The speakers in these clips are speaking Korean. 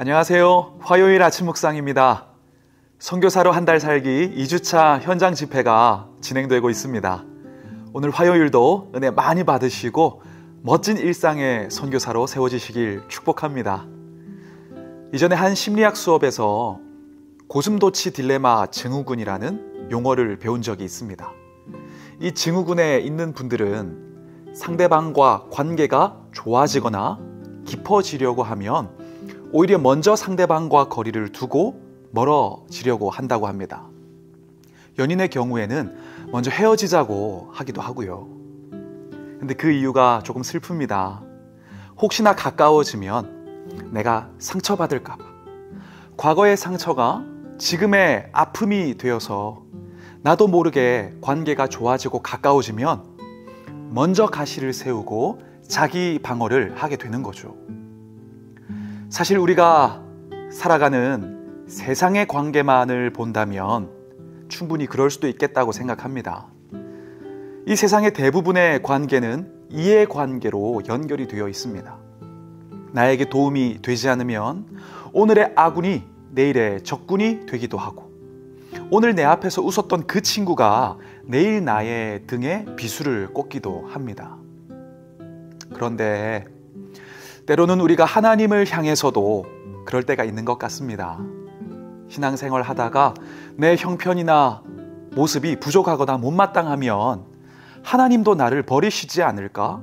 안녕하세요. 화요일 아침 묵상입니다. 선교사로 한 달 살기 2주차 현장 집회가 진행되고 있습니다. 오늘 화요일도 은혜 많이 받으시고 멋진 일상의 선교사로 세워지시길 축복합니다. 이전에 한 심리학 수업에서 고슴도치 딜레마 증후군이라는 용어를 배운 적이 있습니다. 이 증후군에 있는 분들은 상대방과 관계가 좋아지거나 깊어지려고 하면 오히려 먼저 상대방과 거리를 두고 멀어지려고 한다고 합니다. 연인의 경우에는 먼저 헤어지자고 하기도 하고요. 근데 그 이유가 조금 슬픕니다. 혹시나 가까워지면 내가 상처받을까 봐. 과거의 상처가 지금의 아픔이 되어서 나도 모르게 관계가 좋아지고 가까워지면 먼저 가시를 세우고 자기 방어를 하게 되는 거죠. 사실 우리가 살아가는 세상의 관계만을 본다면 충분히 그럴 수도 있겠다고 생각합니다. 이 세상의 대부분의 관계는 이해관계로 연결이 되어 있습니다. 나에게 도움이 되지 않으면 오늘의 아군이 내일의 적군이 되기도 하고, 오늘 내 앞에서 웃었던 그 친구가 내일 나의 등에 비수를 꽂기도 합니다. 그런데 때로는 우리가 하나님을 향해서도 그럴 때가 있는 것 같습니다. 신앙생활 하다가 내 형편이나 모습이 부족하거나 못마땅하면 하나님도 나를 버리시지 않을까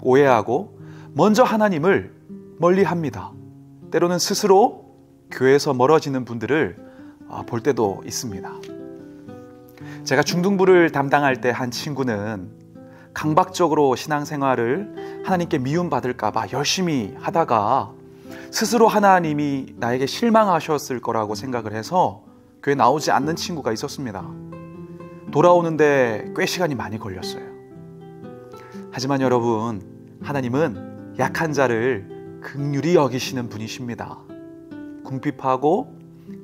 오해하고 먼저 하나님을 멀리합니다. 때로는 스스로 교회에서 멀어지는 분들을 볼 때도 있습니다. 제가 중등부를 담당할 때 한 친구는 강박적으로 신앙생활을 하나님께 미움받을까 봐 열심히 하다가 스스로 하나님이 나에게 실망하셨을 거라고 생각을 해서 교회 나오지 않는 친구가 있었습니다. 돌아오는데 꽤 시간이 많이 걸렸어요. 하지만 여러분, 하나님은 약한 자를 긍휼히 여기시는 분이십니다. 궁핍하고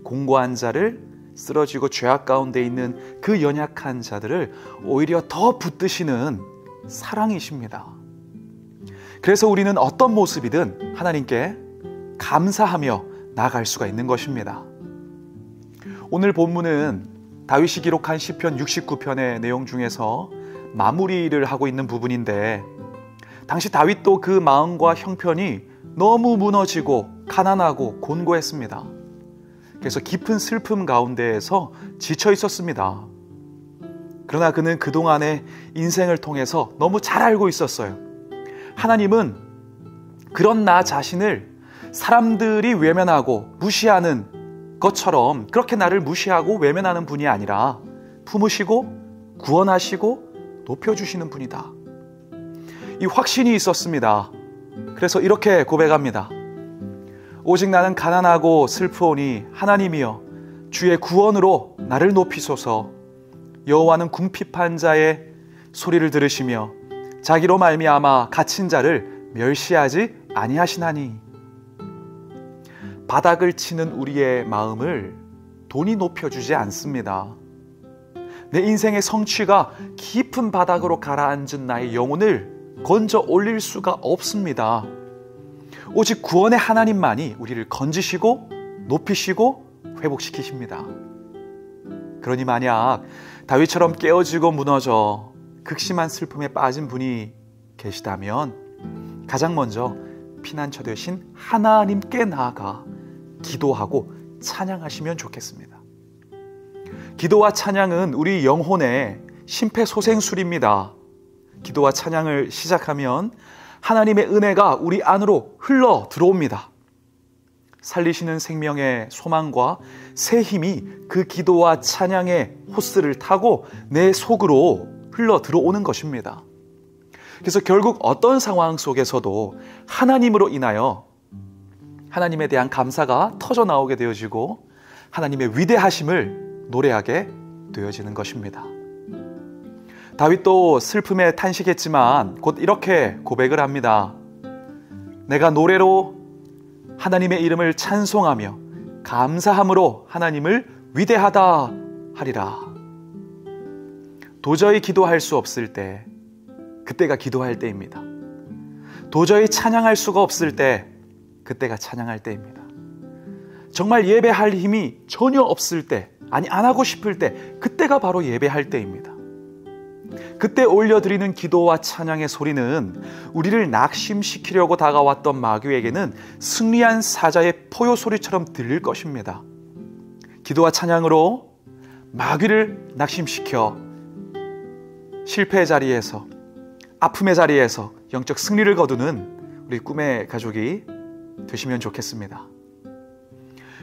공고한 자를, 쓰러지고 죄악 가운데 있는 그 연약한 자들을 오히려 더 붙드시는 사랑이십니다. 그래서 우리는 어떤 모습이든 하나님께 감사하며 나아갈 수가 있는 것입니다. 오늘 본문은 다윗이 기록한 시편 69편의 내용 중에서 마무리를 하고 있는 부분인데, 당시 다윗도 그 마음과 형편이 너무 무너지고 가난하고 곤고했습니다. 그래서 깊은 슬픔 가운데에서 지쳐 있었습니다. 그러나 그는 그동안의 인생을 통해서 너무 잘 알고 있었어요. 하나님은 그런 나 자신을 사람들이 외면하고 무시하는 것처럼 그렇게 나를 무시하고 외면하는 분이 아니라 품으시고 구원하시고 높여주시는 분이다. 이 확신이 있었습니다. 그래서 이렇게 고백합니다. 오직 나는 가난하고 슬프오니 하나님이여 주의 구원으로 나를 높이소서. 여호와는 궁핍한 자의 소리를 들으시며 자기로 말미암아 갇힌 자를 멸시하지 아니하시나니. 바닥을 치는 우리의 마음을 돈이 높여주지 않습니다. 내 인생의 성취가 깊은 바닥으로 가라앉은 나의 영혼을 건져 올릴 수가 없습니다. 오직 구원의 하나님만이 우리를 건지시고 높이시고 회복시키십니다. 그러니 만약 다윗처럼 깨어지고 무너져 극심한 슬픔에 빠진 분이 계시다면 가장 먼저 피난처 되신 하나님께 나아가 기도하고 찬양하시면 좋겠습니다. 기도와 찬양은 우리 영혼의 심폐소생술입니다. 기도와 찬양을 시작하면 하나님의 은혜가 우리 안으로 흘러 들어옵니다. 살리시는 생명의 소망과 새 힘이 그 기도와 찬양의 호스를 타고 내 속으로 흘러 들어오는 것입니다. 그래서 결국 어떤 상황 속에서도 하나님으로 인하여 하나님에 대한 감사가 터져 나오게 되어지고 하나님의 위대하심을 노래하게 되어지는 것입니다. 다윗도 슬픔에 탄식했지만 곧 이렇게 고백을 합니다. 내가 노래로 하나님의 이름을 찬송하며 감사함으로 하나님을 위대하다 하리라. 도저히 기도할 수 없을 때, 그때가 기도할 때입니다. 도저히 찬양할 수가 없을 때, 그때가 찬양할 때입니다. 정말 예배할 힘이 전혀 없을 때, 아니 안 하고 싶을 때, 그때가 바로 예배할 때입니다. 그때 올려드리는 기도와 찬양의 소리는 우리를 낙심시키려고 다가왔던 마귀에게는 승리한 사자의 포효 소리처럼 들릴 것입니다. 기도와 찬양으로 마귀를 낙심시켜 실패의 자리에서, 아픔의 자리에서 영적 승리를 거두는 우리 꿈의 가족이 되시면 좋겠습니다.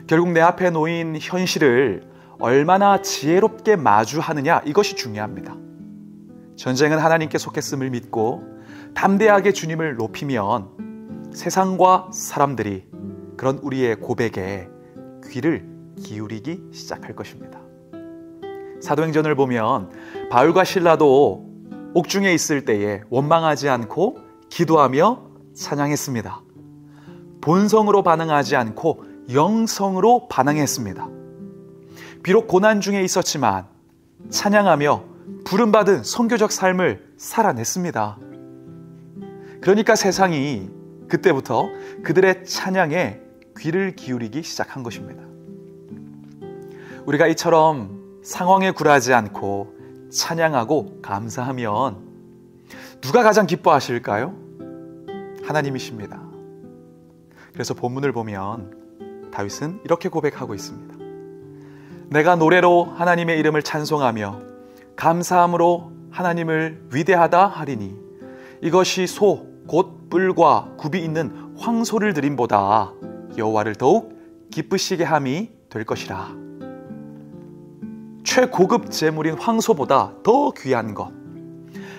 결국 내 앞에 놓인 현실을 얼마나 지혜롭게 마주하느냐, 이것이 중요합니다. 전쟁은 하나님께 속했음을 믿고 담대하게 주님을 높이면 세상과 사람들이 그런 우리의 고백에 귀를 기울이기 시작할 것입니다. 사도행전을 보면 바울과 실라도 옥중에 있을 때에 원망하지 않고 기도하며 찬양했습니다. 본성으로 반응하지 않고 영성으로 반응했습니다. 비록 고난 중에 있었지만 찬양하며 부름받은 선교적 삶을 살아냈습니다. 그러니까 세상이 그때부터 그들의 찬양에 귀를 기울이기 시작한 것입니다. 우리가 이처럼 상황에 굴하지 않고 찬양하고 감사하면 누가 가장 기뻐하실까요? 하나님이십니다. 그래서 본문을 보면 다윗은 이렇게 고백하고 있습니다. 내가 노래로 하나님의 이름을 찬송하며 감사함으로 하나님을 위대하다 하리니 이것이 소 곧 뿔과 굽이 있는 황소를 드림보다 여호와를 더욱 기쁘시게 함이 될 것이라. 최고급 제물인 황소보다 더 귀한 것,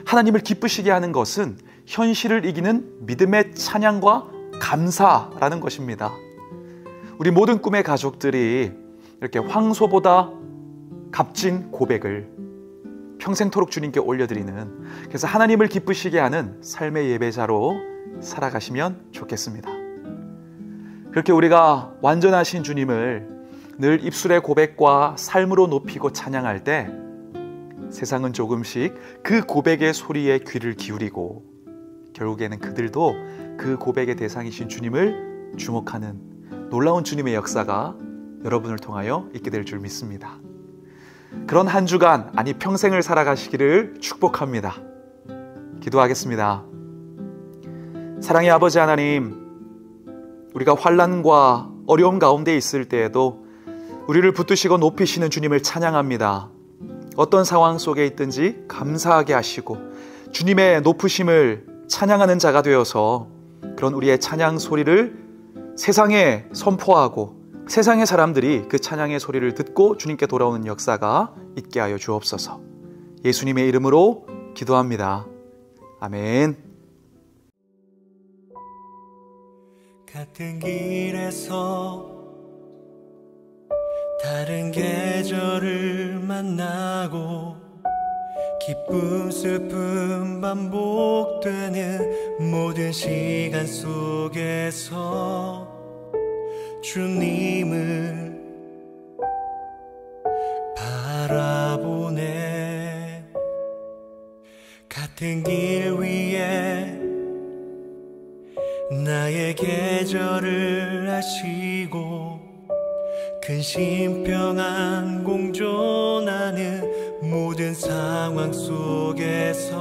하나님을 기쁘시게 하는 것은 현실을 이기는 믿음의 찬양과 감사라는 것입니다. 우리 모든 꿈의 가족들이 이렇게 황소보다 값진 고백을 평생토록 주님께 올려드리는, 그래서 하나님을 기쁘시게 하는 삶의 예배자로 살아가시면 좋겠습니다. 그렇게 우리가 완전하신 주님을 늘 입술의 고백과 삶으로 높이고 찬양할 때 세상은 조금씩 그 고백의 소리에 귀를 기울이고 결국에는 그들도 그 고백의 대상이신 주님을 주목하는 놀라운 주님의 역사가 여러분을 통하여 있게 될 줄 믿습니다. 그런 한 주간, 아니 평생을 살아가시기를 축복합니다. 기도하겠습니다. 사랑의 아버지 하나님, 우리가 환난과 어려움 가운데 있을 때에도 우리를 붙드시고 높이시는 주님을 찬양합니다. 어떤 상황 속에 있든지 감사하게 하시고 주님의 높으심을 찬양하는 자가 되어서 그런 우리의 찬양 소리를 세상에 선포하고 세상의 사람들이 그 찬양의 소리를 듣고 주님께 돌아오는 역사가 있게 하여 주옵소서. 예수님의 이름으로 기도합니다. 아멘. 같은 길에서 다른 계절을 만나고 기쁨 슬픔 반복되는 모든 시간 속에서 주님을 바라보네. 같은 길 위에 나의 계절을 아시고 근심 평안 공존하는 모든 상황 속에서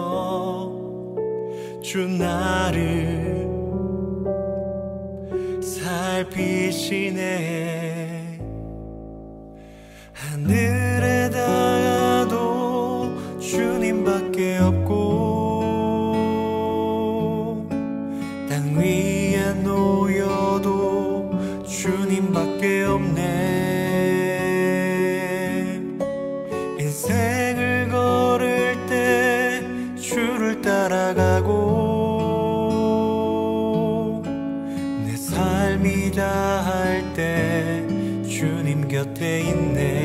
주 나를 살피시네. 하늘에 닿아도 주님밖에 없고 땅 위에 놓여도 주님밖에 없네. 인생을 걸을 때 주를 따라가고 삶이다 할 때 주님 곁에 있네.